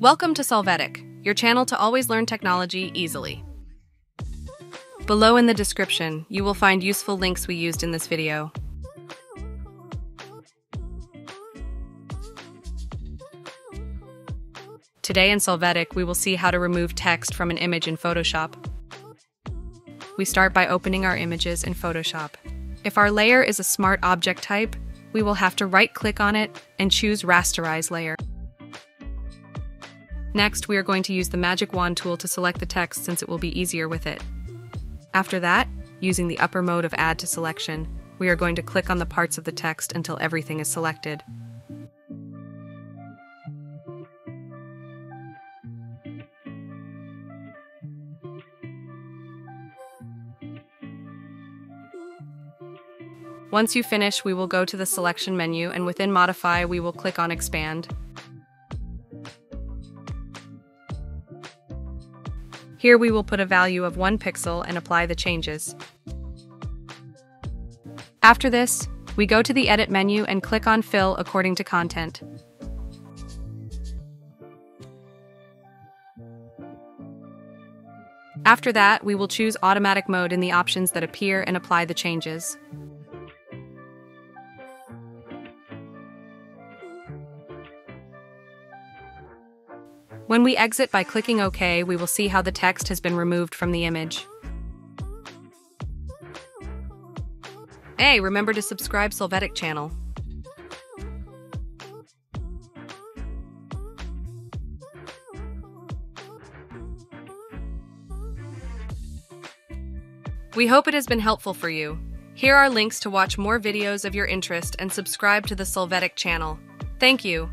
Welcome to Solvetic, your channel to always learn technology easily. Below in the description, you will find useful links we used in this video. Today in Solvetic, we will see how to remove text from an image in Photoshop. We start by opening our images in Photoshop. If our layer is a smart object type, we will have to right-click on it and choose Rasterize Layer. Next, we are going to use the magic wand tool to select the text since it will be easier with it. After that, using the upper mode of Add to Selection, we are going to click on the parts of the text until everything is selected. Once you finish, we will go to the selection menu, and within Modify, we will click on Expand. Here we will put a value of 1 pixel and apply the changes. After this, we go to the Edit menu and click on Fill according to content. After that, we will choose Automatic Mode in the options that appear and apply the changes. When we exit by clicking OK, we will see how the text has been removed from the image. Hey, remember to subscribe Solvetic channel. We hope it has been helpful for you. Here are links to watch more videos of your interest and subscribe to the Solvetic channel. Thank you.